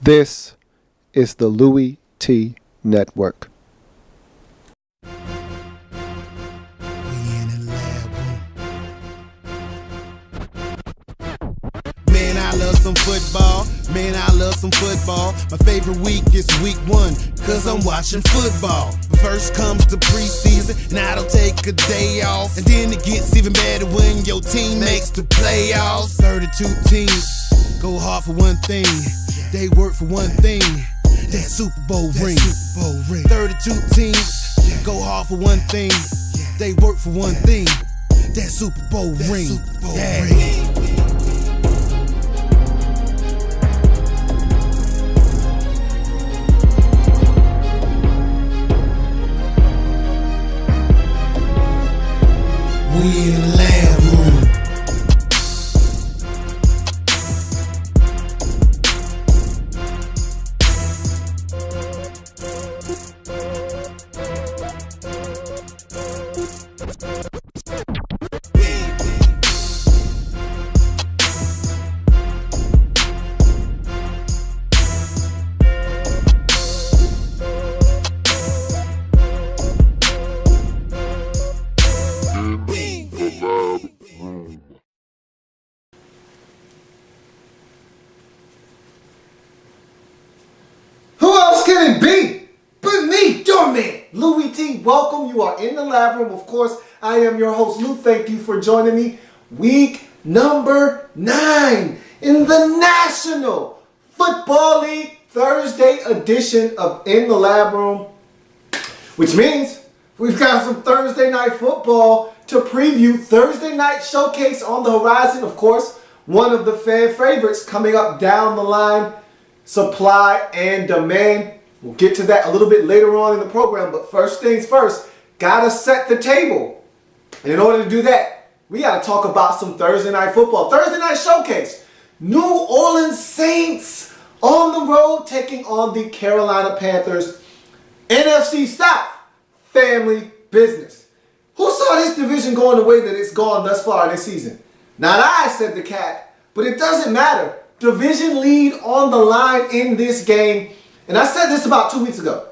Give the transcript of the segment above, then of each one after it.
This is the Louie T Network. Man, I love some football. Man, I love some football. My favorite week is week 1, cause I'm watching football. First comes the preseason, and I don't take a day off. And then it gets even better when your team makes the playoffs. 32 teams go hard for one thing. They work for one thing. That Super Bowl ring. 32 teams go hard for one thing. They work for one thing. That Super Bowl ring. We in the lab room. Louie T, welcome. You are in the lab room. Of course, I am your host, Lou. Thank you for joining me. Week number 9 in the National Football League Thursday edition of In the Lab Room, which means we've got some Thursday night football to preview. Thursday night showcase on the horizon. Of course, one of the fan favorites coming up down the line, supply and demand. We'll get to that a little bit later on in the program, but first things first, gotta set the table. And in order to do that, we gotta talk about some Thursday night football. Thursday night showcase. New Orleans Saints on the road taking on the Carolina Panthers. NFC South, family business. Who saw this division going the way that it's gone thus far this season? Not I, said the cat, but it doesn't matter. Division lead on the line in this game. And I said this about 2 weeks ago.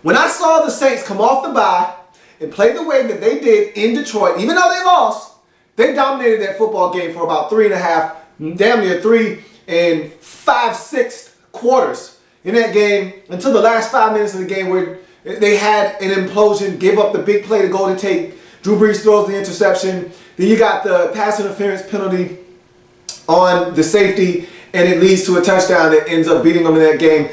When I saw the Saints come off the bye and play the way that they did in Detroit, even though they lost, they dominated that football game for about 3.5, damn near 3 5/6 quarters in that game until the last 5 minutes of the game where they had an implosion, gave up the big play to go to take. Drew Brees throws the interception. Then you got the pass interference penalty on the safety, and it leads to a touchdown that ends up beating them in that game.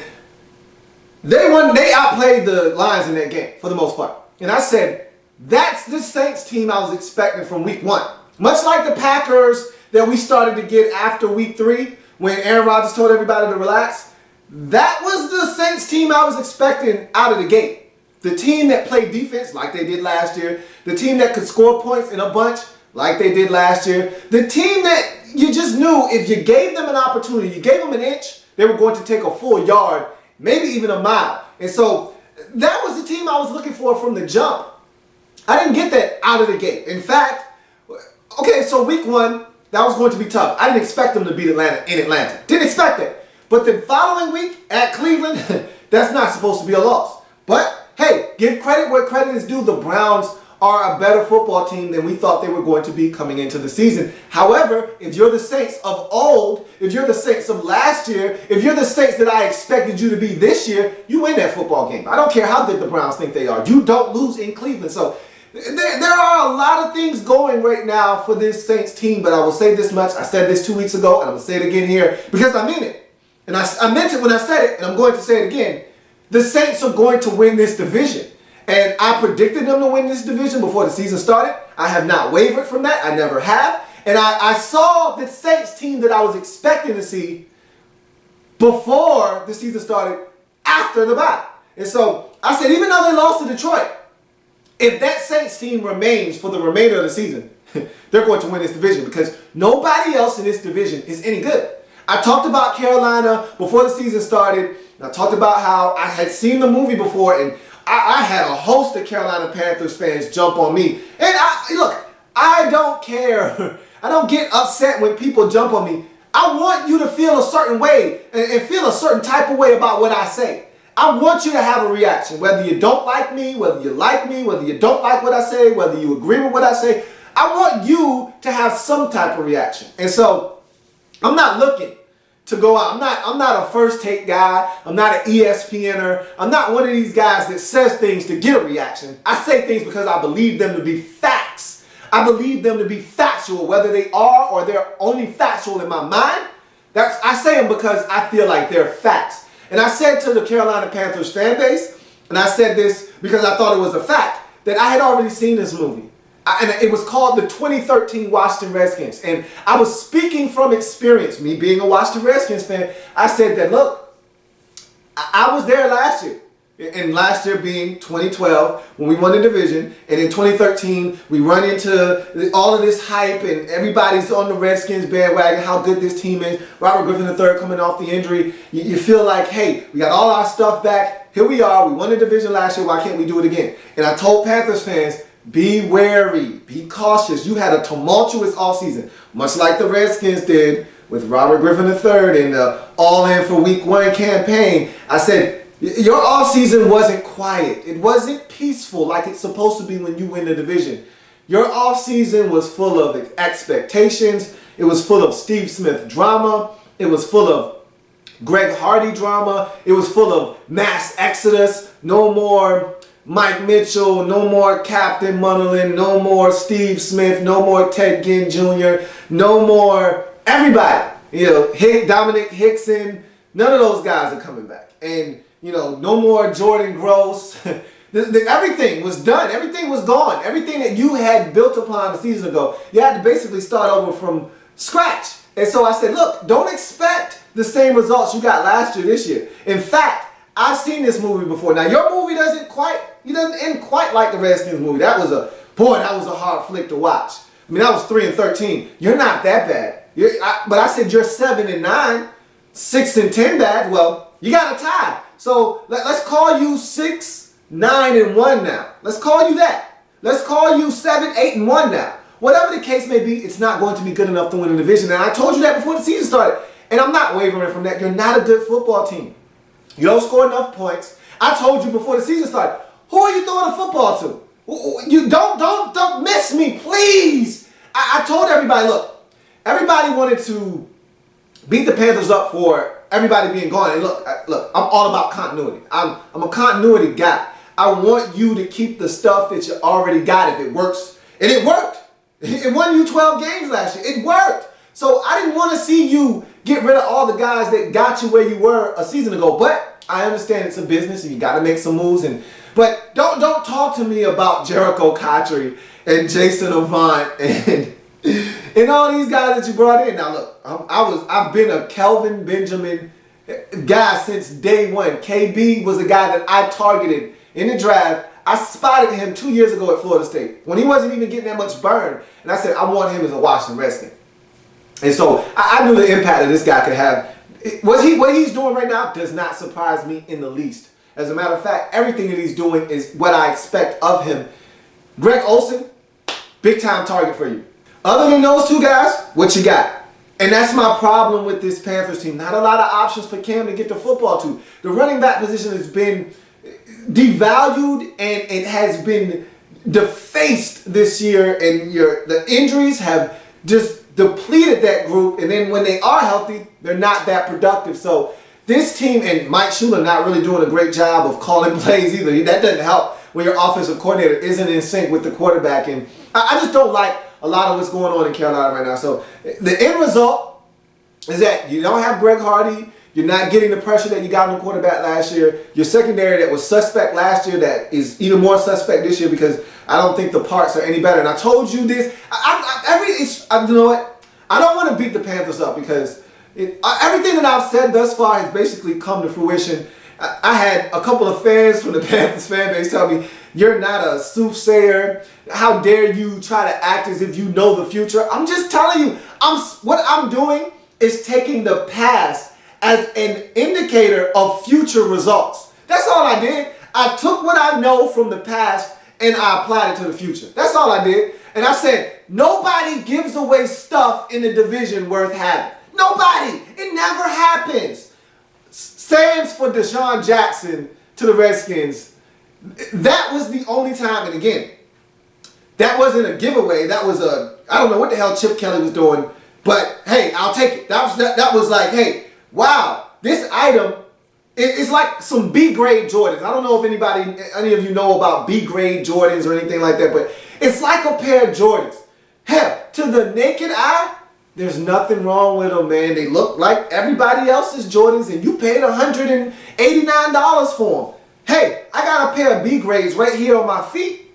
They outplayed the Lions in that game for the most part. And I said, that's the Saints team I was expecting from week 1. Much like the Packers that we started to get after week 3 when Aaron Rodgers told everybody to relax. That was the Saints team I was expecting out of the gate. The team that played defense like they did last year. The team that could score points in a bunch like they did last year. The team that you just knew if you gave them an opportunity, you gave them an inch, they were going to take a full yard, maybe even a mile. And so that was the team I was looking for from the jump. I didn't get that out of the gate. In fact, okay, so week 1, that was going to be tough. I didn't expect them to beat Atlanta in Atlanta. Didn't expect that. But the following week at Cleveland, that's not supposed to be a loss. But hey, give credit where credit is due. The Browns are a better football team than we thought they were going to be coming into the season. However, if you're the Saints of old, if you're the Saints of last year, if you're the Saints that I expected you to be this year, you win that football game. I don't care how good the Browns think they are. You don't lose in Cleveland. So there are a lot of things going right now for this Saints team, but I will say this much. I said this 2 weeks ago, and I'm going to say it again here because I mean it. And I meant it when I said it, and I'm going to say it again. The Saints are going to win this division. And I predicted them to win this division before the season started. I have not wavered from that. I never have. And I saw the Saints team that I was expecting to see before the season started after the bye. And so I said, even though they lost to Detroit, if that Saints team remains for the remainder of the season, they're going to win this division because nobody else in this division is any good. I talked about Carolina before the season started. And I talked about how I had seen the movie before, and I had a host of Carolina Panthers fans jump on me. And look, I don't care. I don't get upset when people jump on me. I want you to feel a certain way and feel a certain type of way about what I say. I want you to have a reaction, whether you don't like me, whether you like me, whether you don't like what I say, whether you agree with what I say. I want you to have some type of reaction. And so I'm not looking to go out. I'm not a first take guy. I'm not an ESPNer. I'm not one of these guys that says things to get a reaction. I say things because I believe them to be facts. I believe them to be factual, whether they are or they're only factual in my mind. I say them because I feel like they're facts. And I said to the Carolina Panthers fan base, and I said this because I thought it was a fact, that I had already seen this movie. And it was called the 2013 Washington Redskins. And I was speaking from experience, me being a Washington Redskins fan. I said that, look, I was there last year. And last year being 2012 when we won the division. And in 2013, we run into all of this hype and everybody's on the Redskins bandwagon, how good this team is. Robert Griffin III coming off the injury. You feel like, hey, we got all our stuff back. Here we are. We won the division last year. Why can't we do it again? And I told Panthers fans, be wary, be cautious. You had a tumultuous offseason, much like the Redskins did with Robert Griffin III and the all-in for week 1 campaign. I said, your offseason wasn't quiet. It wasn't peaceful like it's supposed to be when you win the division. Your offseason was full of expectations. It was full of Steve Smith drama. It was full of Greg Hardy drama. It was full of mass exodus. No more Mike Mitchell, no more Captain Munnerlyn, no more Steve Smith, no more Ted Ginn Jr., no more everybody. Dominic Hickson, none of those guys are coming back. And, no more Jordan Gross. Everything was done. Everything was gone. Everything that you had built upon a season ago, you had to basically start over from scratch. And so I said, look, don't expect the same results you got last year this year. In fact, I've seen this movie before. Now, your movie doesn't end quite like the Redskins movie. That was a hard flick to watch. I mean, that was 3-13. You're not that bad. But I said you're 7-9, 6-10 bad. Well, you got a tie. So let's call you 6-9-1 now. Let's call you that. Let's call you 7-8-1 now. Whatever the case may be, it's not going to be good enough to win a division. And I told you that before the season started. And I'm not wavering from that. You're not a good football team. You don't score enough points. I told you before the season started. Who are you throwing the football to? You don't miss me, please. I told everybody, look, everybody wanted to beat the Panthers up for everybody being gone. And look, I'm all about continuity. I'm a continuity guy. I want you to keep the stuff that you already got if it works. And it worked. It won you 12 games last year. It worked. So I didn't want to see you get rid of all the guys that got you where you were a season ago. But I understand it's a business and you got to make some moves. But don't talk to me about Jericho Cotchery and Jason Avant and all these guys that you brought in. Now look, I've been a Kelvin Benjamin guy since day one. KB was the guy that I targeted in the draft. I spotted him 2 years ago at Florida State when he wasn't even getting that much burn. And I said, I want him as a Washington Redskin. And so I knew the impact that this guy could have. What he's doing right now does not surprise me in the least. As a matter of fact, everything that he's doing is what I expect of him. Greg Olsen, big time target for you. Other than those two guys, what you got? And that's my problem with this Panthers team. Not a lot of options for Cam to get the football to. The running back position has been devalued and it has been defaced this year. And the injuries have just depleted that group. And then when they are healthy, they're not that productive. So this team, and Mike Shula not really doing a great job of calling plays either. That doesn't help when your offensive coordinator isn't in sync with the quarterback. And I just don't like a lot of what's going on in Carolina right now. So the end result is that you don't have Greg Hardy. You're not getting the pressure that you got on the quarterback last year. Your secondary that was suspect last year that is even more suspect this year because I don't think the parts are any better. And I told you this. You know what? I don't want to beat the Panthers up because everything that I've said thus far has basically come to fruition. I had a couple of fans from the Panthers fan base tell me, you're not a soothsayer. How dare you try to act as if you know the future? I'm just telling you, what I'm doing is taking the past as an indicator of future results. That's all I did. I took what I know from the past and I applied it to the future. That's all I did. And I said, nobody gives away stuff in the division worth having. Nobody. It never happens. Stands for Deshaun Jackson to the Redskins. That was the only time, and again, that wasn't a giveaway. That was I don't know what the hell Chip Kelly was doing, but hey, I'll take it. That was like, hey, wow, this item is like some B-grade Jordans. I don't know if any of you know about B-grade Jordans or anything like that, but it's like a pair of Jordans. Hell, to the naked eye, there's nothing wrong with them, man. They look like everybody else's Jordans, and you paid $189 for them. Hey, I got a pair of B-grades right here on my feet.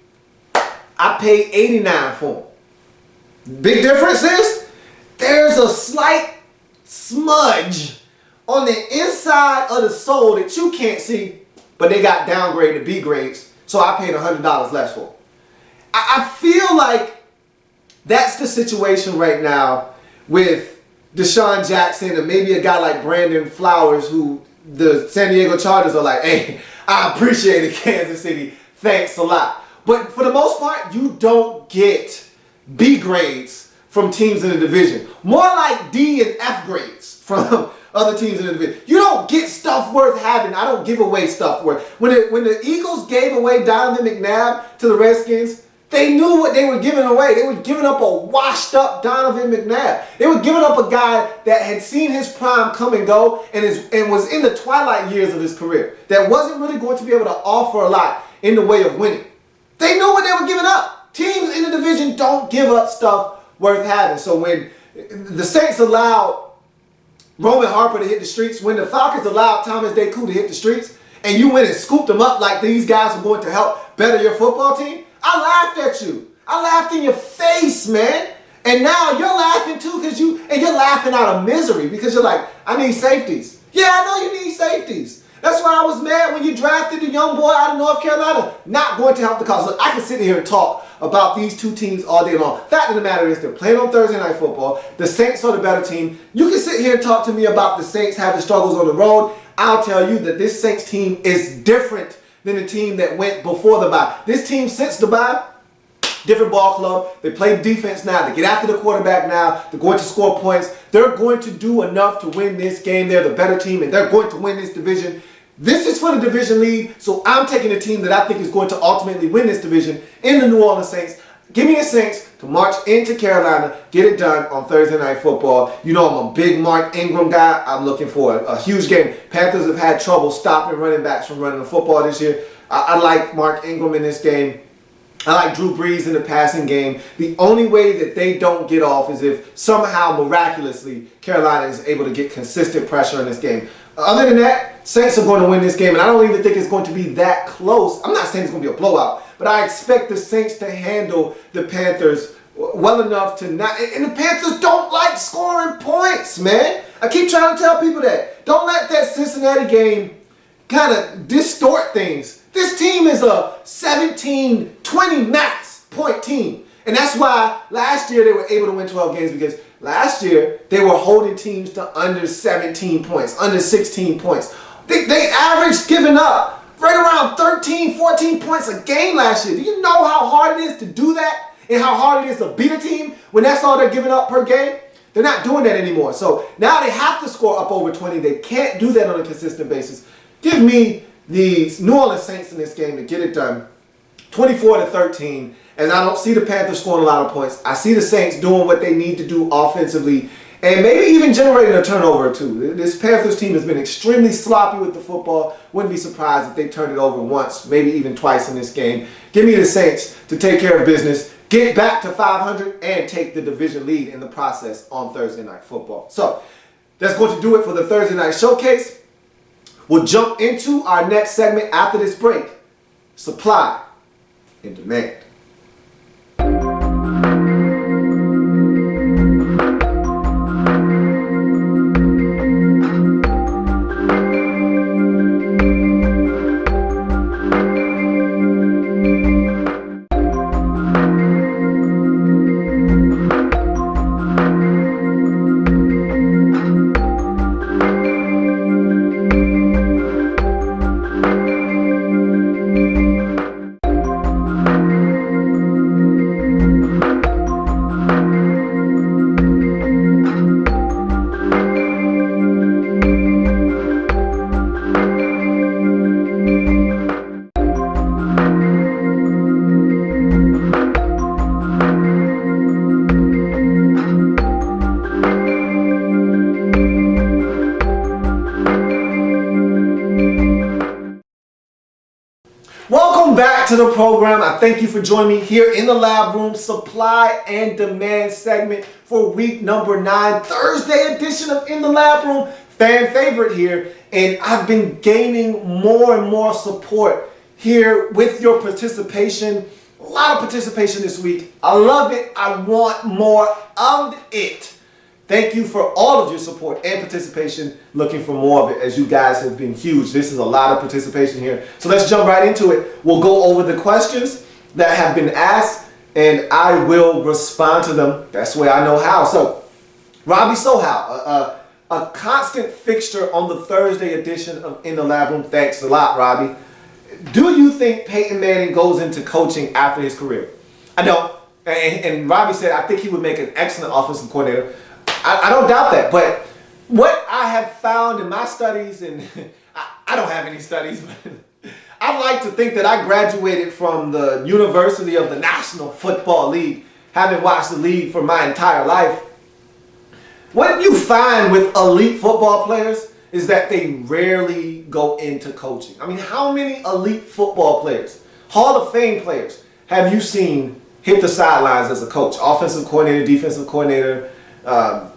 I paid $89 for them. Big difference is there's a slight smudge on the inside of the sole that you can't see, but they got downgraded to B grades, so I paid $100 less for them. I feel like that's the situation right now with Deshaun Jackson and maybe a guy like Brandon Flowers, who the San Diego Chargers are like, hey, I appreciate it, Kansas City. Thanks a lot. But for the most part, you don't get B grades from teams in the division. More like D and F grades from other teams in the division. You don't get stuff worth having. I don't give away stuff worth. When the Eagles gave away Donovan McNabb to the Redskins, they knew what they were giving away. They were giving up a washed-up Donovan McNabb. They were giving up a guy that had seen his prime come and go and was in the twilight years of his career, that wasn't really going to be able to offer a lot in the way of winning. They knew what they were giving up. Teams in the division don't give up stuff worth having. So when the Saints allowed Roman Harper to hit the streets, when the Falcons allowed Thomas Deku to hit the streets, and you went and scooped them up like these guys were going to help better your football team, I laughed at you. I laughed in your face, man. And now you're laughing too, and you're laughing out of misery because you're like, I need safeties. Yeah, I know you need safeties. That's why I was mad when you drafted the young boy out of North Carolina. Not going to help the cause. Look, I can sit here and talk about these two teams all day long. Fact of the matter is they're playing on Thursday Night Football. The Saints are the better team. You can sit here and talk to me about the Saints having struggles on the road. I'll tell you that this Saints team is different than the team that went before the bye. This team since the bye, different ball club. They play defense now. They get after the quarterback now. They're going to score points. They're going to do enough to win this game. They're the better team, and they're going to win this division. This is for the division lead, so I'm taking a team that I think is going to ultimately win this division in the New Orleans Saints. Give me the Saints to march into Carolina, get it done on Thursday Night Football. You know I'm a big Mark Ingram guy. I'm looking for a huge game. Panthers have had trouble stopping running backs from running the football this year. I like Mark Ingram in this game. I like Drew Brees in the passing game. The only way that they don't get off is if somehow, miraculously, Carolina is able to get consistent pressure in this game. Other than that, Saints are going to win this game, and I don't even think it's going to be that close. I'm not saying it's going to be a blowout, but I expect the Saints to handle the Panthers well enough to not. And the Panthers don't like scoring points, man. I keep trying to tell people that. Don't let that Cincinnati game kind of distort things. This team is a 17-20 max point team. And that's why last year they were able to win 12 games, because last year they were holding teams to under 17 points, under 16 points. They averaged giving up right around 13, 14 points a game last year. Do you know how hard it is to do that and how hard it is to beat a team when that's all they're giving up per game? They're not doing that anymore. So now they have to score up over 20. They can't do that on a consistent basis. Give me the New Orleans Saints in this game to get it done 24-13. And I don't see the Panthers scoring a lot of points. I see the Saints doing what they need to do offensively and maybe even generating a turnover or two. This Panthers team has been extremely sloppy with the football. Wouldn't be surprised if they turned it over once, maybe even twice in this game. Give me the Saints to take care of business, get back to 500, and take the division lead in the process on Thursday Night Football. So that's going to do it for the Thursday Night Showcase. We'll jump into our next segment after this break. Supply and demand. back to the program. I thank you for joining me here in the Lab Room supply and demand segment for week number 9, Thursday edition of In the Lab Room. Fan favorite here, and I've been gaining more and more support here with your participation. A lot of participation this week. I love it. I want more of it. Thank you for all of your support and participation. Looking for more of it, as you guys have been huge. This is a lot of participation here. So let's jump right into it. We'll go over the questions that have been asked, and I will respond to them. That's the way I know how. So, Robbie Sohal, a constant fixture on the Thursday edition of In the Lab Room. Thanks a lot, Robbie. Do you think Peyton Manning goes into coaching after his career? I don't. And Robbie said, I think he would make an excellent offensive coordinator. I don't doubt that, but what I have found in my studies, and I don't have any studies, but I like to think that I graduated from the University of the National Football League, having watched the league for my entire life. What you find with elite football players is that they rarely go into coaching. I mean, how many elite football players, Hall of Fame players, have you seen hit the sidelines as a coach? Offensive coordinator, defensive coordinator,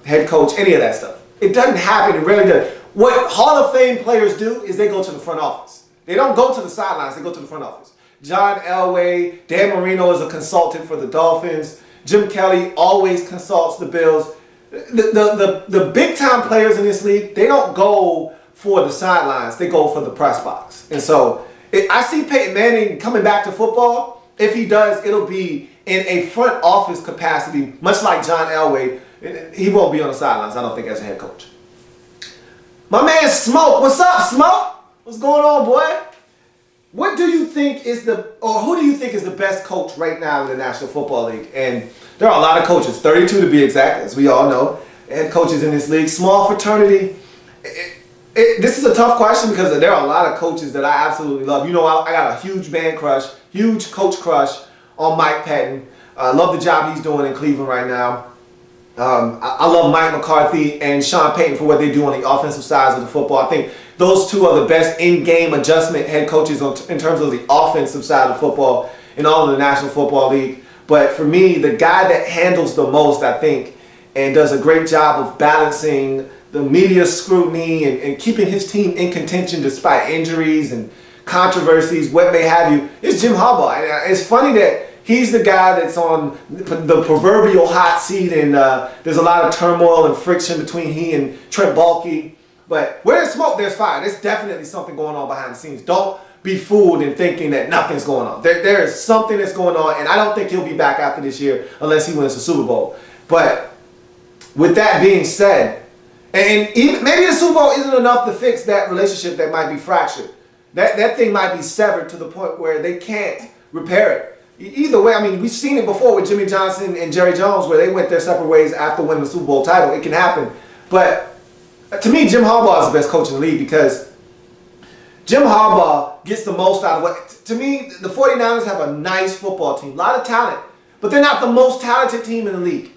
head coach, any of that stuff. It doesn't happen. It rarely does. What Hall of Fame players do is they go to the front office. They don't go to the sidelines. They go to the front office. John Elway, Dan Marino is a consultant for the Dolphins. Jim Kelly always consults the Bills. The big time players in this league, they don't go for the sidelines. They go for the press box. And so I see Peyton Manning coming back to football. If he does, it'll be in a front office capacity, much like John Elway. He won't be on the sidelines, I don't think, as a head coach. My man Smoke, what's up, Smoke? What's going on, boy? What do you think is who do you think is the best coach right now in the National Football League? And there are a lot of coaches, 32 to be exact, as we all know, head coaches in this league. Small fraternity. This is a tough question because there are a lot of coaches that I absolutely love. You know, I got a huge man crush, huge coach crush on Mike Patton. I love the job he's doing in Cleveland right now. I love Mike McCarthy and Sean Payton for what they do on the offensive sides of the football. I think those two are the best in-game adjustment head coaches in terms of the offensive side of football in all of the National Football League. But for me, the guy that handles the most, I think, and does a great job of balancing the media scrutiny and keeping his team in contention despite injuries and controversies, what may have you, is Jim Harbaugh. And it's funny that he's the guy that's on the proverbial hot seat, and there's a lot of turmoil and friction between he and Trent Baalke. But where there's smoke, there's fire. There's definitely something going on behind the scenes. Don't be fooled in thinking that nothing's going on. There is something that's going on, and I don't think he'll be back after this year unless he wins the Super Bowl. But with that being said, and even maybe the Super Bowl isn't enough to fix that relationship that might be fractured. That thing might be severed to the point where they can't repair it. Either way, I mean, we've seen it before with Jimmy Johnson and Jerry Jones where they went their separate ways after winning the Super Bowl title. It can happen. But to me, Jim Harbaugh is the best coach in the league because Jim Harbaugh gets the most out of what, to me, the 49ers have a nice football team, a lot of talent, but they're not the most talented team in the league.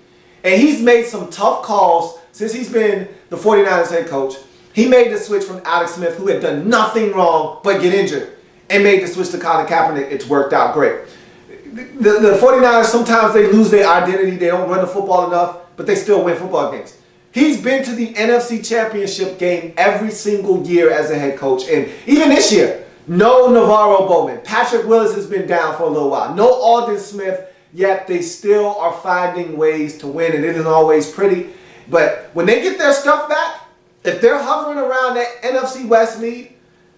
And he's made some tough calls since he's been the 49ers head coach. He made the switch from Alex Smith, who had done nothing wrong but get injured, and made the switch to Colin Kaepernick. It's worked out great. The 49ers, sometimes they lose their identity. They don't run the football enough, but they still win football games. He's been to the NFC Championship game every single year as a head coach. And even this year, no Navarro Bowman. Patrick Willis has been down for a little while. No Aldon Smith, yet they still are finding ways to win, and it isn't always pretty. But when they get their stuff back, if they're hovering around that NFC West lead,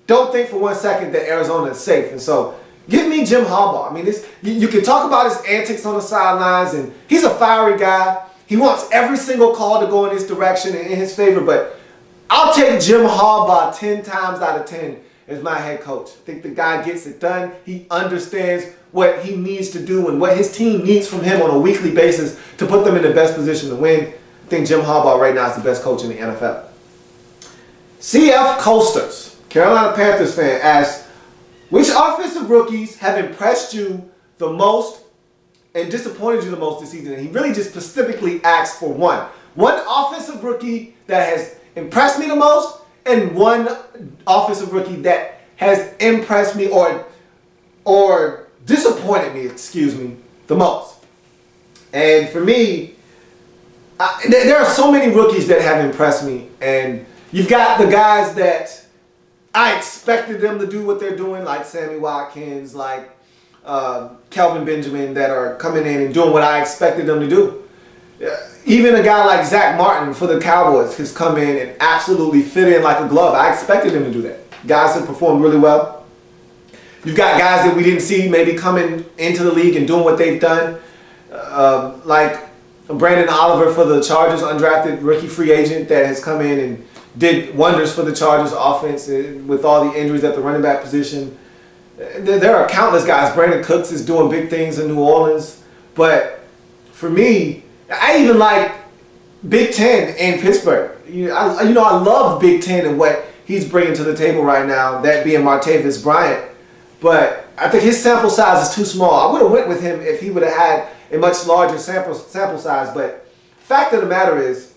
don't think for 1 second that Arizona is safe. And so, give me Jim Harbaugh. I mean, you can talk about his antics on the sidelines, and he's a fiery guy. He wants every single call to go in his direction and in his favor, but I'll take Jim Harbaugh 10 times out of 10 as my head coach. I think the guy gets it done. He understands what he needs to do and what his team needs from him on a weekly basis to put them in the best position to win. I think Jim Harbaugh right now is the best coach in the NFL. CF Coasters, Carolina Panthers fan, asks, which offensive rookies have impressed you the most and disappointed you the most this season? And he really just specifically asked for one. One offensive rookie that has impressed me the most and one offensive rookie that has impressed me or disappointed me, the most. And for me, there are so many rookies that have impressed me. And you've got the guys that I expected them to do what they're doing, like Sammy Watkins, like Kelvin Benjamin, that are coming in and doing what I expected them to do. Even a guy like Zach Martin for the Cowboys has come in and absolutely fit in like a glove. I expected him to do that. Guys have performed really well. You've got guys that we didn't see maybe coming into the league and doing what they've done, like Brandon Oliver for the Chargers, undrafted rookie free agent that has come in and did wonders for the Chargers offense with all the injuries at the running back position. There are countless guys. Brandon Cooks is doing big things in New Orleans. But for me, I even like Big Ten in Pittsburgh. I love Big Ten and what he's bringing to the table right now, that being Martavis Bryant. But I think his sample size is too small. I would have went with him if he would have had a much larger sample size. But fact of the matter is,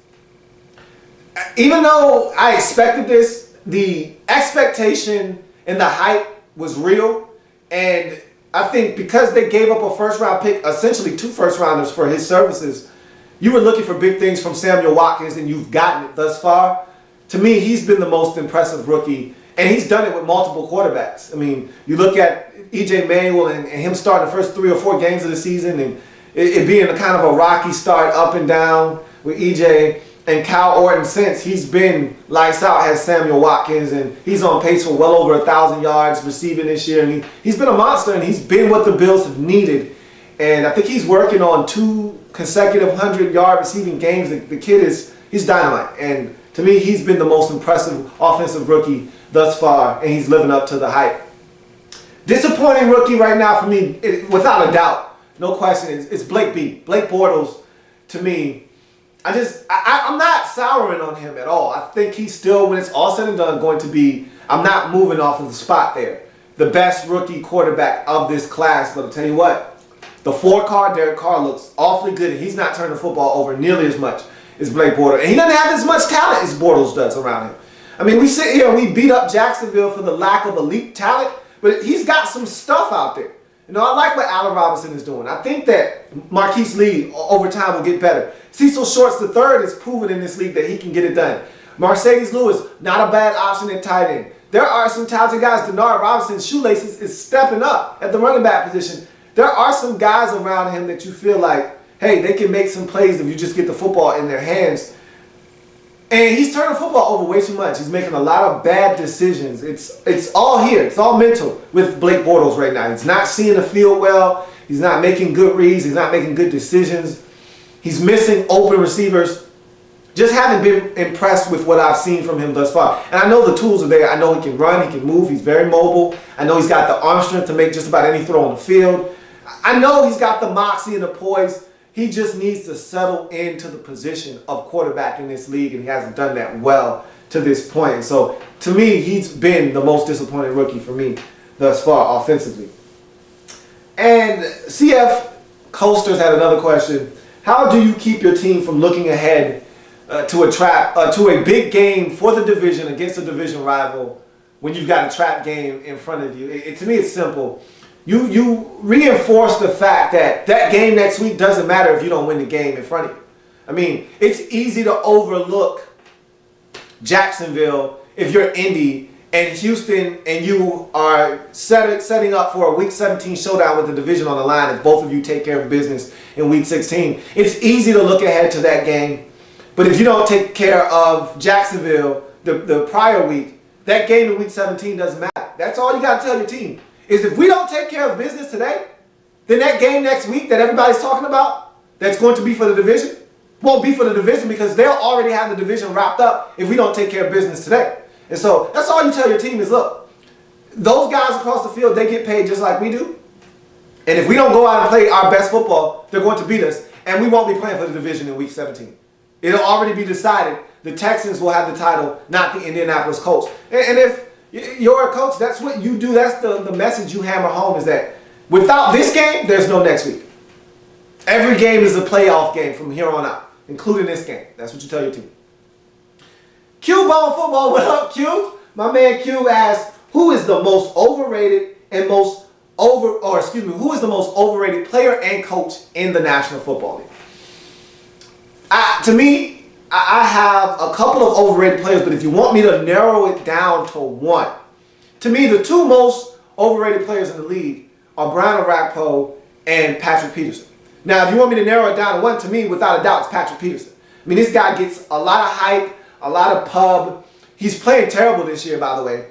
even though I expected this, the expectation and the hype was real. And I think because they gave up a first-round pick, essentially 2 first-rounders for his services, you were looking for big things from Samuel Watkins, and you've gotten it thus far. To me, he's been the most impressive rookie, and he's done it with multiple quarterbacks. I mean, you look at E.J. Manuel and him starting the first 3 or 4 games of the season, and it being a kind of a rocky start up and down with E.J. and Kyle Orton. Since he's been lights out, has Samuel Watkins, and he's on pace for well over 1,000 yards receiving this year. And he's been a monster, and he's been what the Bills have needed. And I think he's working on 2 consecutive 100-yard receiving games. The kid he's dynamite. And to me, he's been the most impressive offensive rookie thus far, and he's living up to the hype. Disappointing rookie right now for me, without a doubt, no question, it's Blake B. Blake Bortles, to me, I'm not souring on him at all. I think he's still, when it's all said and done, going to be, I'm not moving off of the spot there, the best rookie quarterback of this class. But I'll tell you what, the 4-car Derek Carr looks awfully good, and he's not turning the football over nearly as much as Blake Bortles. And he doesn't have as much talent as Bortles does around him. I mean, we sit here and we beat up Jacksonville for the lack of elite talent, but he's got some stuff out there. I like what Allen Robinson is doing. I think that Marquise Lee over time will get better. Cecil Shorts III is proven in this league that he can get it done. Mercedes Lewis, not a bad option at tight end. There are some talented guys. Denard Robinson's shoelaces is stepping up at the running back position. There are some guys around him that you feel like, hey, they can make some plays if you just get the football in their hands. And he's turning football over way too much. He's making a lot of bad decisions. It's all here. It's all mental with Blake Bortles right now. He's not seeing the field well. He's not making good reads. He's not making good decisions. He's missing open receivers. Just haven't been impressed with what I've seen from him thus far. And I know the tools are there. I know he can run. He can move. He's very mobile. I know he's got the arm strength to make just about any throw on the field. I know he's got the moxie and the poise. He just needs to settle into the position of quarterback in this league, and he hasn't done that well to this point. So, to me, he's been the most disappointing rookie for me thus far offensively. And CF Coasters had another question. How do you keep your team from looking ahead to a big game for the division against a division rival when you've got a trap game in front of you? To me, it's simple. You reinforce the fact that game next week doesn't matter if you don't win the game in front of you. I mean, it's easy to overlook Jacksonville if you're Indy and Houston and you are setting up for a Week 17 showdown with the division on the line if both of you take care of business in Week 16. It's easy to look ahead to that game. But if you don't take care of Jacksonville the prior week, that game in Week 17 doesn't matter. That's all you got to tell your team. Is if we don't take care of business today, then that game next week that everybody's talking about, that's going to be for the division, won't be for the division because they'll already have the division wrapped up if we don't take care of business today. And so that's all you tell your team is, look, those guys across the field, they get paid just like we do. And if we don't go out and play our best football, they're going to beat us. And we won't be playing for the division in Week 17. It'll already be decided. The Texans will have the title, not the Indianapolis Colts. And if you're a coach, that's what you do. That's the message you hammer home, is that without this game, there's no next week. Every game is a playoff game from here on out, including this game. That's what you tell your team. Q Bone Football, what up, Q? My man Q asked, who is the most overrated and most who is the most overrated player and coach in the National Football League? To me, I have a couple of overrated players, but if you want me to narrow it down to one, to me, the two most overrated players in the league are Brian Orakpo and Patrick Peterson. Now, if you want me to narrow it down to one, to me, without a doubt, it's Patrick Peterson. I mean, this guy gets a lot of hype, a lot of pub. He's playing terrible this year, by the way.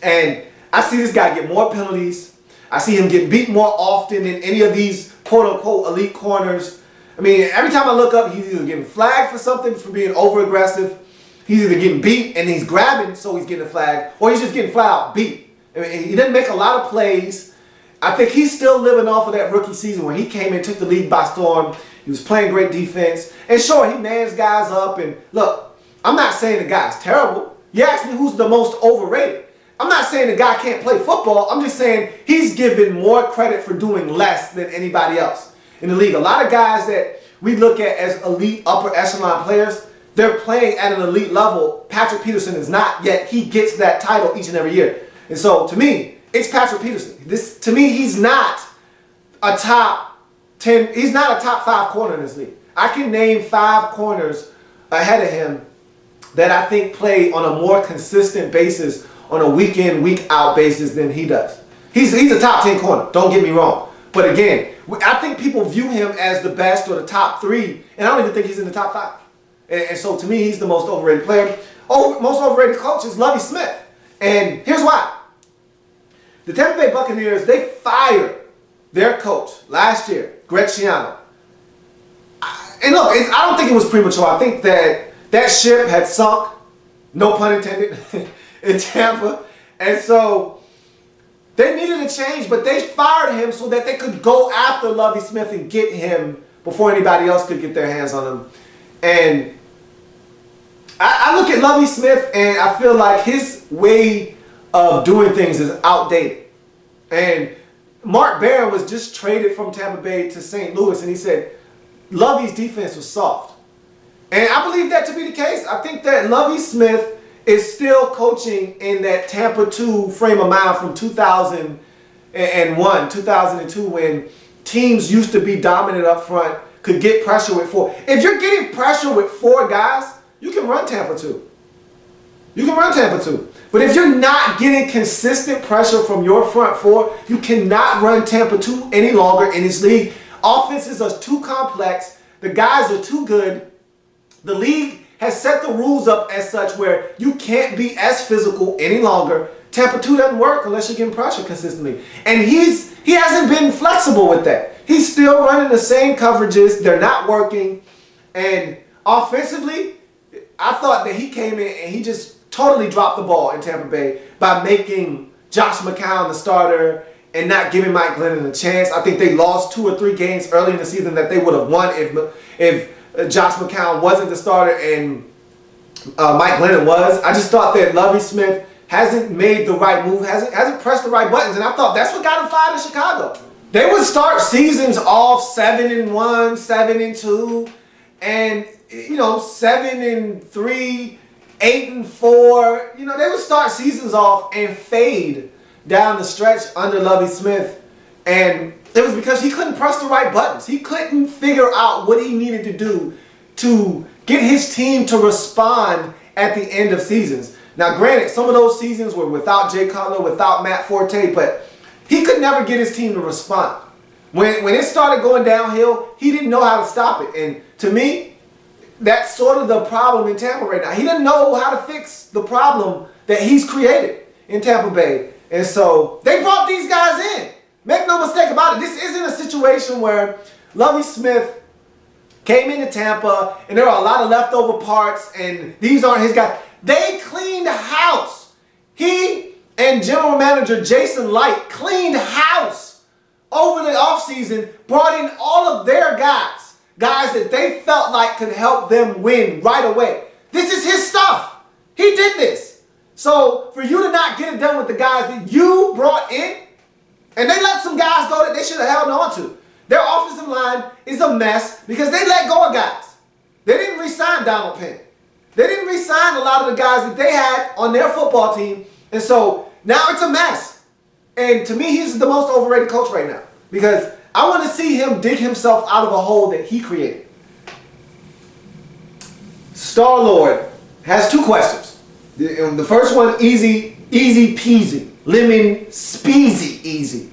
And I see this guy get more penalties. I see him get beat more often than any of these quote-unquote elite corners. I mean, every time I look up, he's either getting flagged for something for being over-aggressive. He's either getting beat and he's grabbing, so he's getting a flag, or he's just getting flat out beat. I mean, he didn't make a lot of plays. I think he's still living off of that rookie season where he came in, took the league by storm. He was playing great defense. And sure, he mans guys up. And look, I'm not saying the guy's terrible. You asked me who's the most overrated. I'm not saying the guy can't play football. I'm just saying he's given more credit for doing less than anybody else in the league. A lot of guys that we look at as elite upper echelon players, they're playing at an elite level. Patrick Peterson is not, yet he gets that title each and every year. And so to me, it's Patrick Peterson. To me, he's not a top 10, he's not a top 5 corner in this league. I can name 5 corners ahead of him that I think play on a more consistent basis, on a week in, week out basis than he does. He's a top 10 corner, don't get me wrong. But again, I think people view him as the best or the top 3, and I don't even think he's in the top 5. And so to me, he's the most overrated player. Most overrated coach is Lovie Smith. And here's why. The Tampa Bay Buccaneers, they fired their coach last year, Greg Schiano. And look, I don't think it was premature. I think that ship had sunk, no pun intended, in Tampa. And so they needed a change, but they fired him so that they could go after Lovie Smith and get him before anybody else could get their hands on him. And I look at Lovie Smith and I feel like his way of doing things is outdated. And Mark Barron was just traded from Tampa Bay to St. Louis, and he said Lovie's defense was soft. And I believe that to be the case. I think that Lovie Smith is still coaching in that Tampa 2 frame of mind from 2001, 2002, when teams used to be dominant up front, could get pressure with 4. If you're getting pressure with 4 guys, you can run Tampa 2. You can run Tampa 2. But if you're not getting consistent pressure from your front 4, you cannot run Tampa 2 any longer in this league. Offenses are too complex. The guys are too good. The league has set the rules up as such where you can't be as physical any longer. Tampa 2 doesn't work unless you're getting pressure consistently. And he hasn't been flexible with that. He's still running the same coverages. They're not working. And offensively, I thought that he came in and he just totally dropped the ball in Tampa Bay by making Josh McCown the starter and not giving Mike Glennon a chance. I think they lost 2 or 3 games early in the season that they would have won if Josh McCown wasn't the starter and Mike Glennon was. I just thought that Lovie Smith hasn't made the right move, hasn't pressed the right buttons, and I thought that's what got him fired in Chicago. They would start seasons off 7-1, 7-2, and 7-3, 8-4. They would start seasons off and fade down the stretch under Lovie Smith, and it was because he couldn't press the right buttons. He couldn't figure out what he needed to do to get his team to respond at the end of seasons. Now, granted, some of those seasons were without Jay Cutler, without Matt Forte, but he could never get his team to respond. When it started going downhill, he didn't know how to stop it. And to me, that's sort of the problem in Tampa right now. He doesn't know how to fix the problem that he's created in Tampa Bay. And so they brought these guys in. Make no mistake about it. This isn't a situation where Lovie Smith came into Tampa and there are a lot of leftover parts and these aren't his guys. They cleaned house. He and general manager Jason Light cleaned house over the offseason, brought in all of their guys that they felt like could help them win right away. This is his stuff. He did this. So for you to not get it done with the guys that you brought in, and they let some guys go that they should have held on to. Their offensive line is a mess because they let go of guys. They didn't re-sign Donald Penn. They didn't re-sign a lot of the guys that they had on their football team. And so now it's a mess. And to me, he's the most overrated coach right now because I want to see him dig himself out of a hole that he created. Star-Lord has 2 questions. The first one, easy peasy, lemon speezy easy.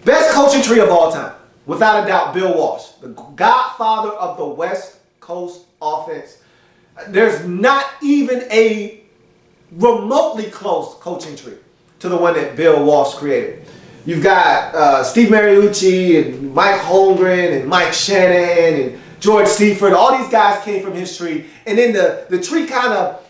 Best coaching tree of all time, without a doubt, Bill Walsh, the godfather of the West Coast offense. There's not even a remotely close coaching tree to the one that Bill Walsh created. You've got Steve Mariucci and Mike Holmgren and Mike Shanahan and George Seifert. All these guys came from his tree. And then the tree kind of,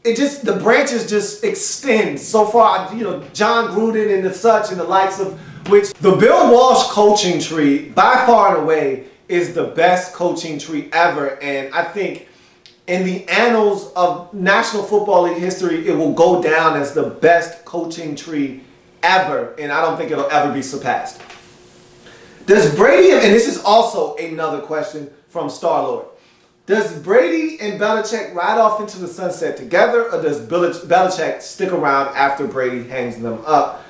the branches just extend so far. John Gruden and the such and the likes of which the Bill Walsh coaching tree, by far and away, is the best coaching tree ever. And I think in the annals of National Football League history, it will go down as the best coaching tree ever. And I don't think it'll ever be surpassed. Does Brady, and this is also another question from Star-Lord, does Brady and Belichick ride off into the sunset together, or does Belichick stick around after Brady hangs them up?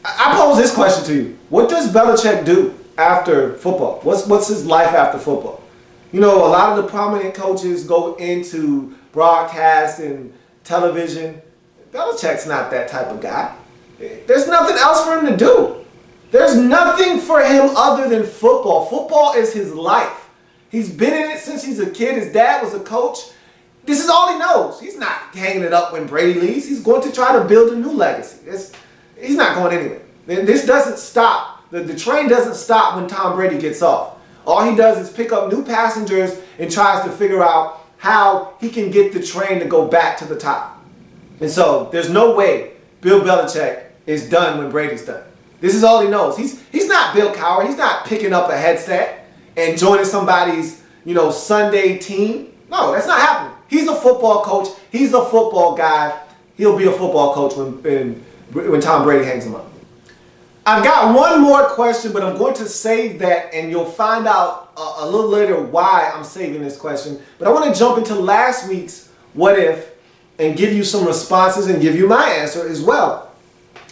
I pose this question to you. What does Belichick do after football? What's his life after football? A lot of the prominent coaches go into broadcast and television. Belichick's not that type of guy. There's nothing else for him to do. There's nothing for him other than football. Football is his life. He's been in it since he's a kid. His dad was a coach. This is all he knows. He's not hanging it up when Brady leaves. He's going to try to build a new legacy. He's not going anywhere. This doesn't stop. The train doesn't stop when Tom Brady gets off. All he does is pick up new passengers and tries to figure out how he can get the train to go back to the top. And so there's no way Bill Belichick is done when Brady's done. This is all he knows. He's not Bill Cowher. He's not picking up a headset and joining somebody's Sunday team. No, that's not happening. He's a football coach. He's a football guy. He'll be a football coach when Tom Brady hangs him up. I've got one more question, but I'm going to save that, and you'll find out a little later why I'm saving this question. But I want to jump into last week's What If and give you some responses and give you my answer as well.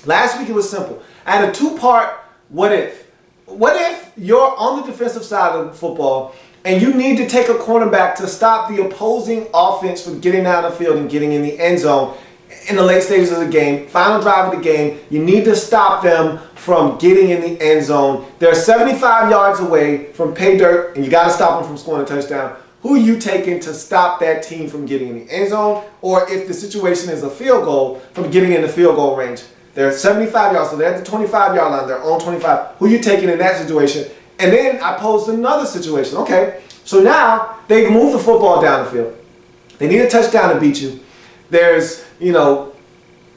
Last week it was simple. I had a 2-part What If. What if you're on the defensive side of football and you need to take a cornerback to stop the opposing offense from getting down the field and getting in the end zone in the late stages of the game, final drive of the game? You need to stop them from getting in the end zone. They're 75 yards away from pay dirt, and you got to stop them from scoring a touchdown. Who are you taking to stop that team from getting in the end zone? Or if the situation is a field goal, from getting in the field goal range? They're 75 yards, so they're at the 25-yard line. They're on 25. Who are you taking in that situation? And then I posed another situation. Okay, so now they've moved the football down the field. They need a touchdown to beat you. There's,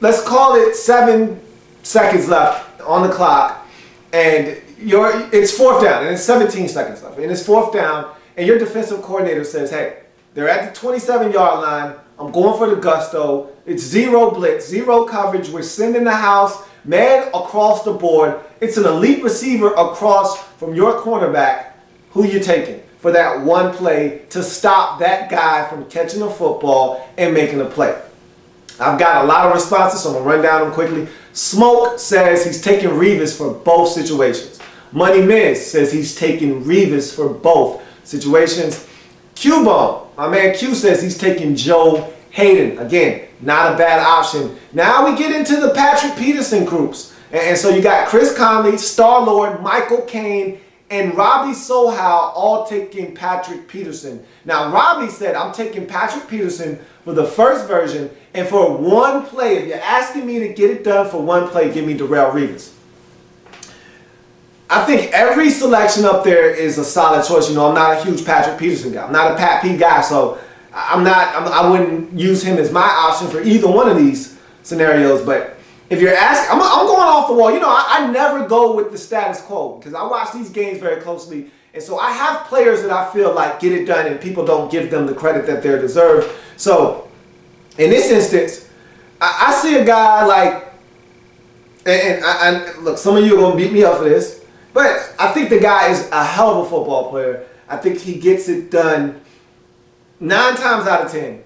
let's call it 7 seconds left on the clock, and it's 4th down, and it's 17 seconds left, and it's 4th down, and your defensive coordinator says, hey, they're at the 27-yard line. I'm going for the gusto. It's 0 blitz, 0 coverage. We're sending the house, man across the board. It's an elite receiver across from your cornerback. Who you taking for that one play to stop that guy from catching the football and making a play? I've got a lot of responses, so I'm going to run down them quickly. Smoke says he's taking Revis for both situations. Money Miz says he's taking Revis for both situations. Q-Bone, my man Q, says he's taking Joe Hayden. Again, not a bad option. Now we get into the Patrick Peterson groups. And so you got Chris Conley, Star-Lord, Michael Caine, and Robbie Sohal all taking Patrick Peterson. Now, Robbie said, I'm taking Patrick Peterson for the first version, and for one play, if you're asking me to get it done for one play, give me Darrelle Revis. I think every selection up there is a solid choice. I'm not a huge Patrick Peterson guy. I'm not a Pat P guy, so I wouldn't use him as my option for either one of these scenarios. But if you're asking, I'm going off the wall. I never go with the status quo because I watch these games very closely. And so I have players that I feel like get it done and people don't give them the credit that they're deserved. So in this instance, I see a guy like, and look, some of you are going to beat me up for this, but I think the guy is a hell of a football player. I think he gets it done 9 times out of 10.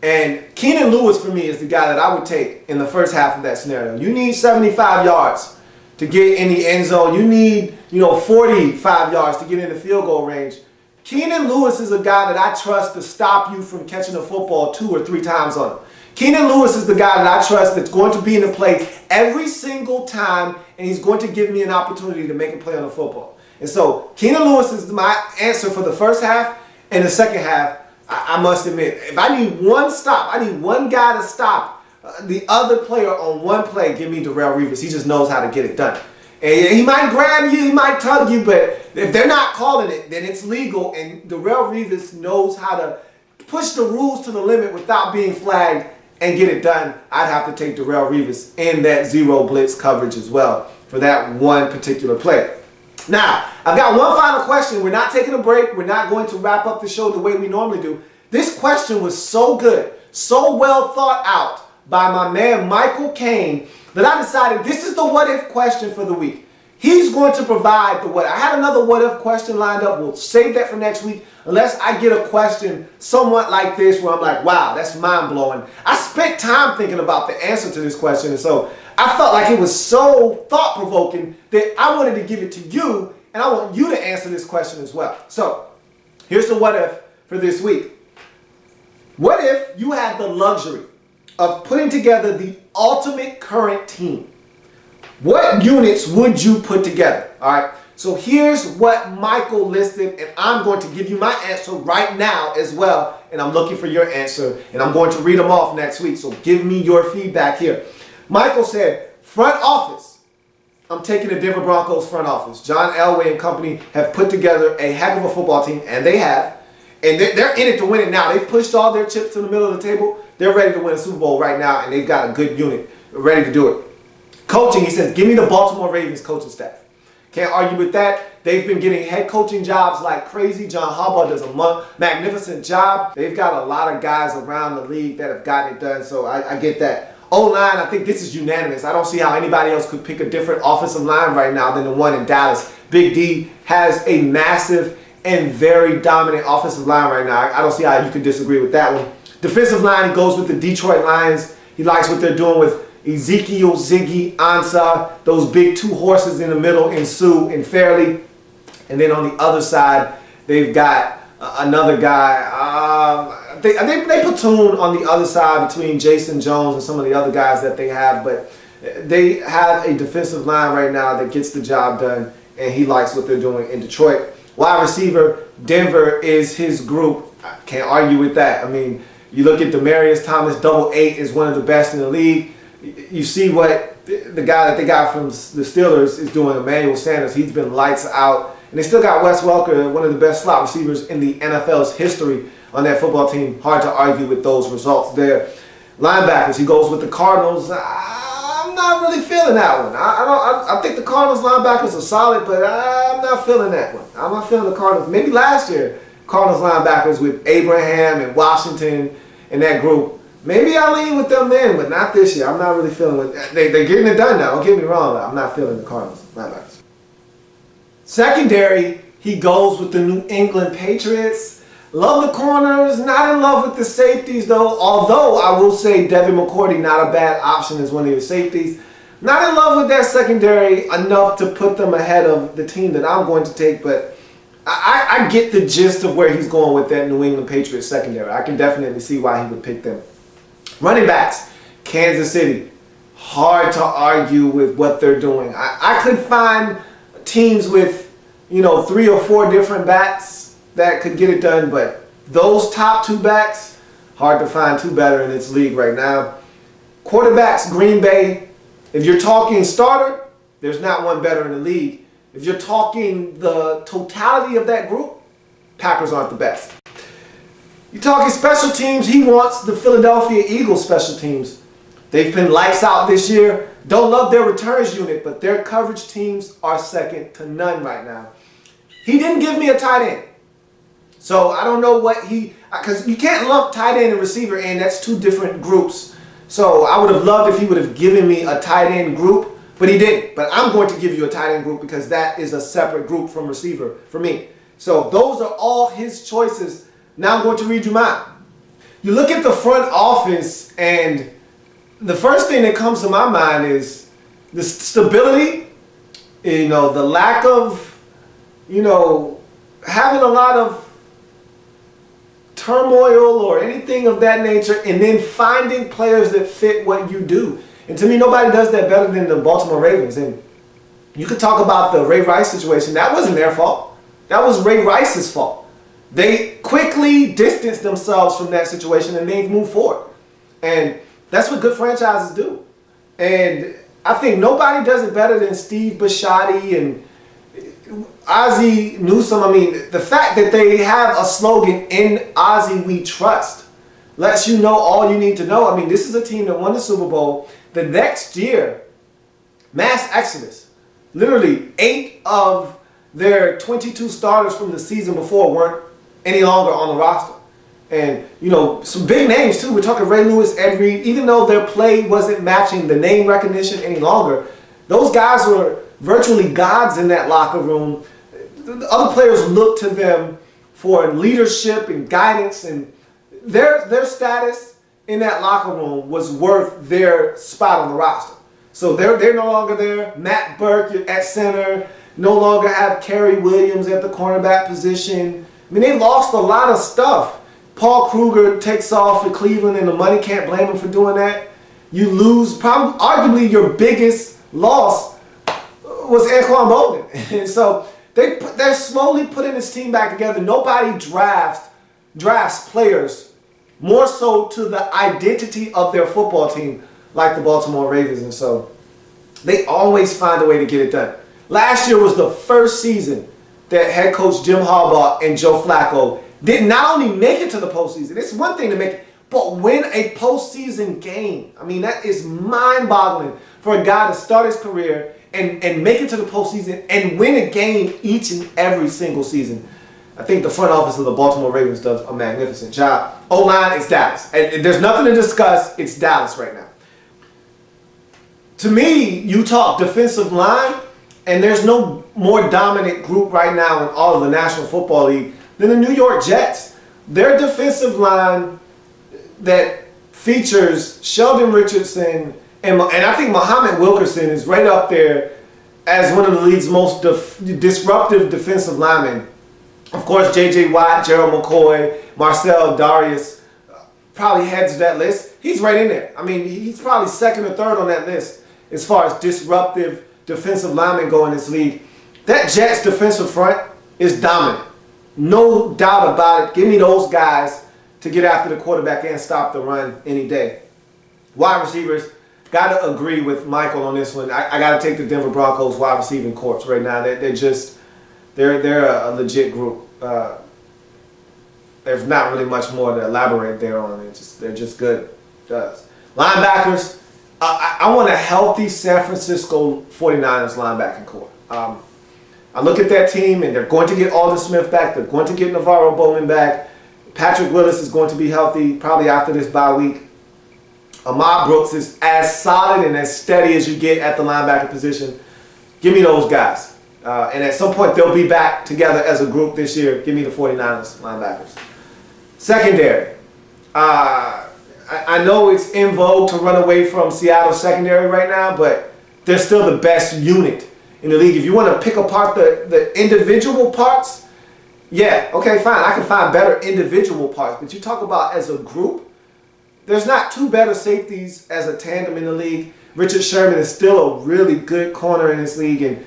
And Keenan Lewis for me is the guy that I would take in the first half of that scenario. You need 75 yards to get in the end zone. You need, 45 yards to get in the field goal range. Keenan Lewis is a guy that I trust to stop you from catching the football 2 or 3 times on him. Keenan Lewis is the guy that I trust that's going to be in the play every single time, and he's going to give me an opportunity to make a play on the football. And so Keenan Lewis is my answer for the first half. And the second half, I must admit, if I need one stop, I need one guy to stop the other player on one play, give me Darrelle Revis. He just knows how to get it done. And he might grab you, he might tug you, but if they're not calling it, then it's legal. And Darrelle Revis knows how to push the rules to the limit without being flagged and get it done. I'd have to take Darrelle Revis in that zero blitz coverage as well for that one particular play. Now, I've got one final question. We're not taking a break. We're not going to wrap up the show the way we normally do. This question was so good, so well thought out by my man Michael Kane that I decided this is the what if question for the week. He's going to provide the what. I had another what if question lined up. We'll save that for next week unless I get a question somewhat like this where I'm like, wow, that's mind blowing. I spent time thinking about the answer to this question, and so I felt like it was so thought provoking that I wanted to give it to you, and I want you to answer this question as well. So here's the what if for this week. What if you had the luxury of putting together the ultimate current team? What units would you put together? All right. So here's what Michael listed, and I'm going to give you my answer right now as well. And I'm looking for your answer, and I'm going to read them off next week. So give me your feedback here. Michael said, front office. I'm taking the Denver Broncos front office. John Elway and company have put together a heck of a football team, and they have. And they're in it to win it now. They've pushed all their chips to the middle of the table. They're ready to win a Super Bowl right now, and they've got a good unit ready to do it. Coaching, he says, give me the Baltimore Ravens coaching staff. Can't argue with that. They've been getting head coaching jobs like crazy. John Harbaugh does a magnificent job. They've got a lot of guys around the league that have gotten it done, so I get that. O-line, I think this is unanimous. I don't see how anybody else could pick a different offensive line right now than the one in Dallas. Big D has a massive and very dominant offensive line right now. I don't see how you can disagree with that one. Defensive line, he goes with the Detroit Lions. He likes what they're doing with Ezekiel, Ziggy, Ansah, those big 2 horses in the middle in Sue and Fairley. And then on the other side, they've got another guy. They platoon on the other side between Jason Jones and some of the other guys that they have. But they have a defensive line right now that gets the job done, and he likes what they're doing in Detroit. Wide receiver, Denver is his group. I can't argue with that. I mean, you look at Demaryius Thomas, 888 is one of the best in the league. You see what the guy that they got from the Steelers is doing, Emmanuel Sanders. He's been lights out. And they still got Wes Welker, one of the best slot receivers in the NFL's history on that football team. Hard to argue with those results there. Linebackers, he goes with the Cardinals. I'm not really feeling that one. I think the Cardinals linebackers are solid, but I'm not feeling that one. I'm not feeling the Cardinals. Maybe last year, Cardinals linebackers with Abraham and Washington and that group. Maybe I'll lean with them then, but not this year. I'm not really feeling it. They're getting it done now. Don't get me wrong, but I'm not feeling the Cardinals linebackers. Secondary, he goes with the New England Patriots. Love the corners, not in love with the safeties though. Although I will say Devin McCourty, not a bad option as one of your safeties. Not in love with that secondary enough to put them ahead of the team that I'm going to take, but I get the gist of where he's going with that New England Patriots secondary. I can definitely see why he would pick them. Running backs, Kansas City. Hard to argue with what they're doing. I could find teams with, 3 or 4 different backs that could get it done, but those top 2 backs, hard to find 2 better in this league right now. Quarterbacks, Green Bay. If you're talking starter, there's not one better in the league. If you're talking the totality of that group, Packers aren't the best. You're talking special teams, he wants the Philadelphia Eagles special teams. They've been lights out this year. Don't love their returns unit, but their coverage teams are second to none right now. He didn't give me a tight end. So I don't know what because you can't lump tight end and receiver in. That's 2 different groups. So I would have loved if he would have given me a tight end group, but he didn't. But I'm going to give you a tight end group because that is a separate group from receiver for me. So those are all his choices. Now I'm going to read you mine. you look at the front office, and the first thing that comes to my mind is the stability, the lack of, having a lot of turmoil or anything of that nature, and then finding players that fit what you do. And to me, nobody does that better than the Baltimore Ravens. And you could talk about the Ray Rice situation. That wasn't their fault. That was Ray Rice's fault. They quickly distanced themselves from that situation, and they've moved forward. And that's what good franchises do. And I think nobody does it better than Steve Bisciotti and Ozzie Newsome. I mean, the fact that they have a slogan, "In Ozzie We Trust," lets you know all you need to know. I mean, this is a team that won the Super Bowl. The next year, mass exodus. Literally, 8 of their 22 starters from the season before weren't any longer on the roster. And, some big names too. We're talking Ray Lewis, Ed Reed. Even though their play wasn't matching the name recognition any longer, those guys were virtually gods in that locker room. The other players looked to them for leadership and guidance, and their status in that locker room was worth their spot on the roster. So they're no longer there. Matt Burke at center, no longer have Kerry Williams at the cornerback position. I mean, they lost a lot of stuff. Paul Kruger takes off for Cleveland, and the money can't blame him for doing that. You lose, probably, arguably your biggest loss was Anquan Bolden. And so they're slowly putting this team back together. Nobody drafts players more so to the identity of their football team like the Baltimore Ravens. And so they always find a way to get it done. Last year was the first season that head coach Jim Harbaugh and Joe Flacco did not only make it to the postseason. It's one thing to make it, but win a postseason game. I mean, that is mind-boggling for a guy to start his career and make it to the postseason and win a game each and every single season. I think the front office of the Baltimore Ravens does a magnificent job. O-line is Dallas. And there's nothing to discuss. It's Dallas right now. To me, you talk defensive line, and there's no more dominant group right now in all of the National Football League than the New York Jets. Their defensive line that features Sheldon Richardson, and I think Muhammad Wilkerson is right up there as one of the league's most disruptive defensive linemen. Of course, J.J. Watt, Gerald McCoy, Marcel Darius probably heads to that list. He's right in there. I mean, he's probably second or third on that list as far as disruptive defensive linemen go in this league. That Jets defensive front is dominant. No doubt about it. Give me those guys to get after the quarterback and stop the run any day. Wide receivers, got to agree with Michael on this one. I got to take the Denver Broncos wide receiving corps right now. They're a legit group. There's not really much more to elaborate there on. They're just good. Linebackers, I want a healthy San Francisco 49ers linebacking corps. I look at that team, and they're going to get Aldon Smith back. They're going to get Navarro Bowman back. Patrick Willis is going to be healthy probably after this bye week. Ahmad Brooks is as solid and as steady as you get at the linebacker position. Give me those guys. And at some point, they'll be back together as a group this year. Give me the 49ers linebackers. Secondary. I know it's in vogue to run away from Seattle's secondary right now, but they're still the best unit in the league. If you want to pick apart the individual parts, yeah, okay, fine. I can find better individual parts. But you talk about as a group, there's not two better safeties as a tandem in the league. Richard Sherman is still a really good corner in this league, and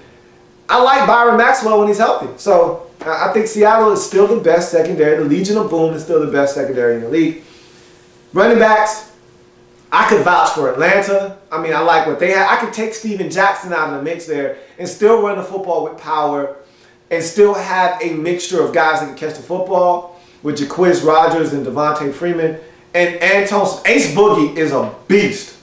I like Byron Maxwell when he's healthy. So I think Seattle is still the best secondary. The Legion of Boom is still the best secondary in the league. Running backs, I could vouch for Atlanta. I mean, I like what they have. I could take Steven Jackson out of the mix there and still run the football with power and still have a mixture of guys that can catch the football with Jaquiz Rogers and Devontae Freeman. And Ace Boogie is a beast,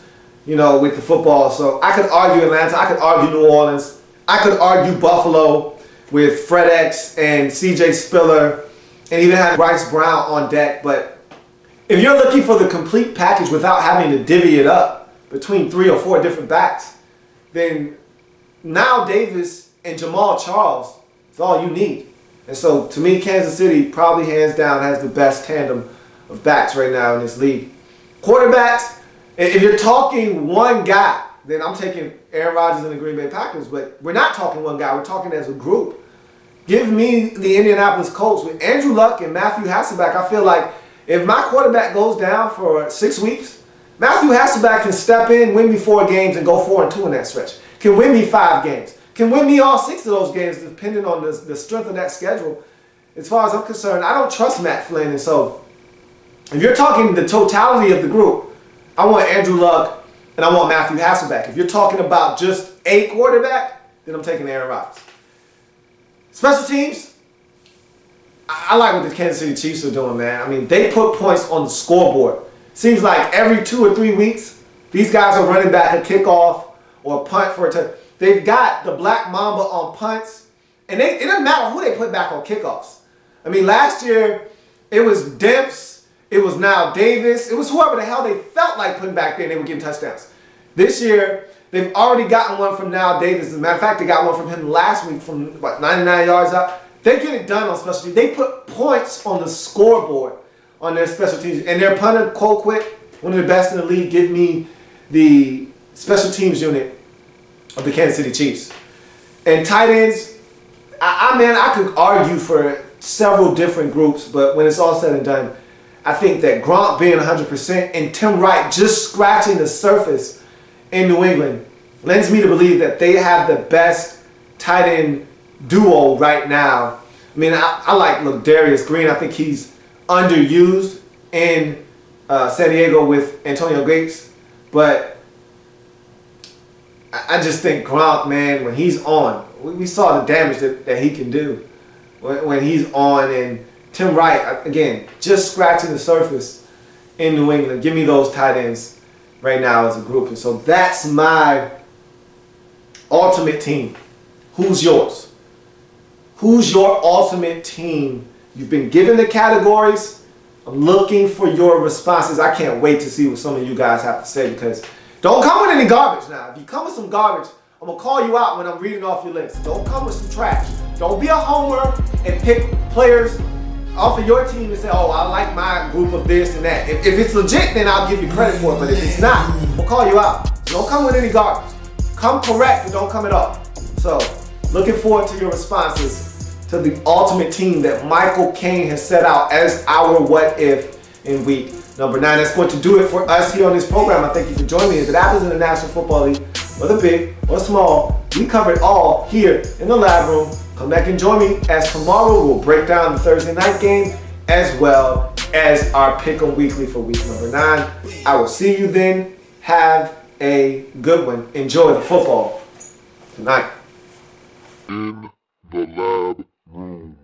with the football. So I could argue Atlanta. I could argue New Orleans. I could argue Buffalo with Fred X and CJ Spiller and even have Bryce Brown on deck. But if you're looking for the complete package without having to divvy it up between 3 or 4 different backs, then now Davis and Jamal Charles is all you need. And so to me, Kansas City probably hands down has the best tandem of backs right now in this league. Quarterbacks, if you're talking one guy, then I'm taking Aaron Rodgers and the Green Bay Packers. But we're not talking one guy. We're talking as a group. Give me the Indianapolis Colts with Andrew Luck and Matthew Hasselbeck. I feel like if my quarterback goes down for 6 weeks, Matthew Hasselbeck can step in, win me 4 games, and go 4-2 in that stretch. Can win me 5 games. Can win me all 6 of those games, depending on the strength of that schedule. As far as I'm concerned, I don't trust Matt Flynn. And so, if you're talking the totality of the group, I want Andrew Luck and I want Matthew Hasselbeck. If you're talking about just a quarterback, then I'm taking Aaron Rodgers. Special teams, I like what the Kansas City Chiefs are doing, man. I mean, they put points on the scoreboard. Seems like every 2 or 3 weeks, these guys are running back a kickoff or a punt for a touchdown. They've got the Black Mamba on punts, and it doesn't matter who they put back on kickoffs. I mean, last year, it was Demps, it was now Davis, it was whoever the hell they felt like putting back there, and they were getting touchdowns. This year, they've already gotten one from now Davis. As a matter of fact, they got one from him last week from, 99 yards out. They get it done on special teams. They put points on the scoreboard on their special teams. And their punter, Colquitt, one of the best in the league, give me the special teams unit of the Kansas City Chiefs. And tight ends, I could argue for several different groups, but when it's all said and done, I think that Gronk being 100% and Tim Wright just scratching the surface in New England lends me to believe that they have the best tight end duo right now. I mean, I like Darius Green. I think he's underused in San Diego with Antonio Gates, but I just think Gronk, man, when he's on, we saw the damage that he can do when he's on. And Tim Wright, again, just scratching the surface in New England. Give me those tight ends right now as a group. And so that's my ultimate team. Who's yours? Who's your ultimate team? You've been given the categories. I'm looking for your responses. I can't wait to see what some of you guys have to say, because don't come with any garbage now. If you come with some garbage, I'm going to call you out when I'm reading off your list. Don't come with some trash. Don't be a homer and pick players off of your team and say, oh, I like my group of this and that. If it's legit, then I'll give you credit for it. But if it's not, we'll call you out. So don't come with any garbage. Come correct, but don't come at all. So, looking forward to your responses to the ultimate team that Michael Kane has set out as our what if in week number 9. That's going to do it for us here on this program. I thank you for joining me. If it happens in the National Football League, whether big or small, we cover it all here in the lab room. Come back and join me, as tomorrow we'll break down the Thursday night game as well as our Pick'em Weekly for week number 9. I will see you then. Have a good one. Enjoy the football tonight. In the lab room.